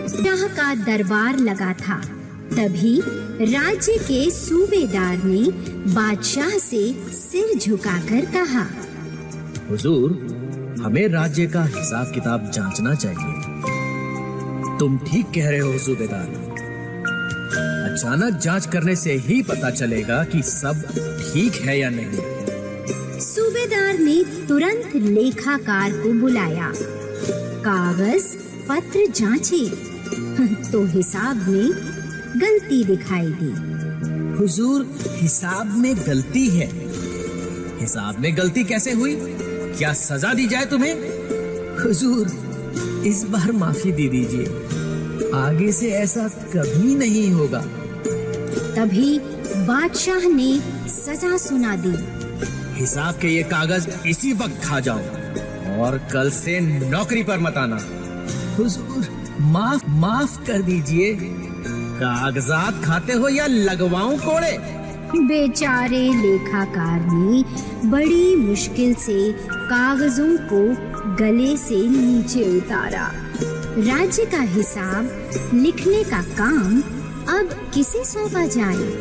शाह का दरबार लगा था। तभी राज्य के सूबेदार ने बादशाह से सिर झुकाकर कहा, हुजूर, हमें राज्य का हिसाब किताब जांचना चाहिए। तुम ठीक कह रहे हो सूबेदार। अचानक जांच करने से ही पता चलेगा कि सब ठीक है या नहीं। सूबेदार ने तुरंत लेखाकार को बुलाया। कागज पत्र जांचे तो हिसाब में गलती दिखाई दी। हुजूर, हिसाब में गलती है। हिसाब में गलती कैसे हुई? क्या सजा दी जाए तुम्हें? हुजूर, इस बार माफी दे दीजिए। आगे से ऐसा कभी नहीं होगा। तभी बादशाह ने सजा सुना दी। हिसाब के ये कागज इसी वक्त खा जाओ और कल से नौकरी पर मत आना। हुजूर, माफ कर दीजिए। कागजात खाते हो या लगवाऊं कोड़े? बेचारे लेखाकार ने बड़ी मुश्किल से कागजों को गले से नीचे उतारा। राज्य का हिसाब लिखने का काम अब किसे सौंपा जाए?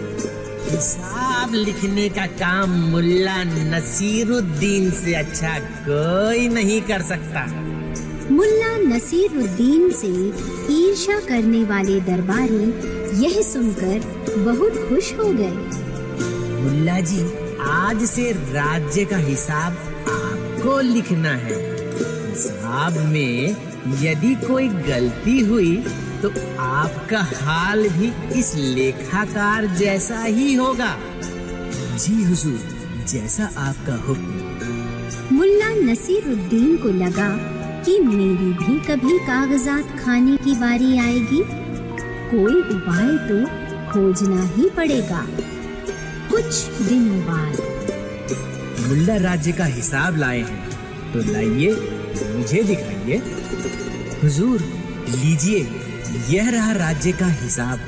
हिसाब लिखने का काम मुल्ला नसीरुद्दीन से अच्छा कोई नहीं कर सकता। मुल्ला नसीरुद्दीन से ईर्ष्या करने वाले दरबारी यह सुनकर बहुत खुश हो गए। मुल्ला जी, आज से राज्य का हिसाब आपको लिखना है। हिसाब में यदि कोई गलती हुई तो आपका हाल भी इस लेखाकार जैसा ही होगा। जी हुजूर, जैसा आपका हुक्म। मुल्ला नसीरुद्दीन को लगा कि मेरी भी कभी कागजात खाने की बारी आएगी। कोई उपाय तो खोजना ही पड़ेगा। कुछ दिनों बाद मुल्ला राज्य का हिसाब लाए हैं, तो लाइए, मुझे दिखाइए। हुजूर, लीजिए, यह रहा राज्य का हिसाब।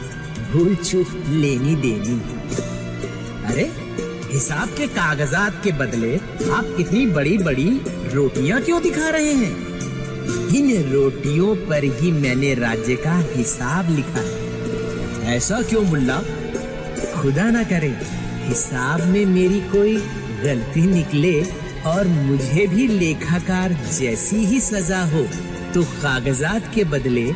भूल चूक लेनी देनी। अरे, हिसाब के कागजात के बदले आप इतनी बड़ी बड़ी रोटियां क्यों दिखा रहे हैं? इन रोटियों पर ही मैंने राज्य का हिसाब लिखा है। ऐसा क्यों मुल्ला? खुदा ना करे हिसाब में मेरी कोई गलती निकले और मुझे भी लेखाकार जैसी ही सजा हो, तो कागजात के बदले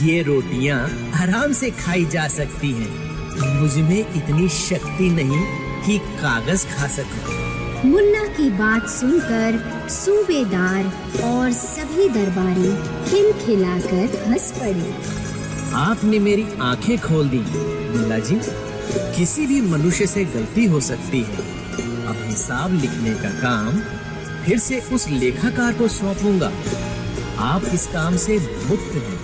ये रोटियां आराम से खाई जा सकती हैं। मुझ में इतनी शक्ति नहीं कि कागज खा सकूं। मुल्ला की बात सुनकर सूबेदार और सभी दरबारी खिलखिलाकर हंस पड़े। आपने मेरी आंखें खोल दी मुल्ला जी। किसी भी मनुष्य से गलती हो सकती है। अब हिसाब लिखने का काम फिर से उस लेखाकार को सौंपूंगा। आप इस काम से मुक्त हैं।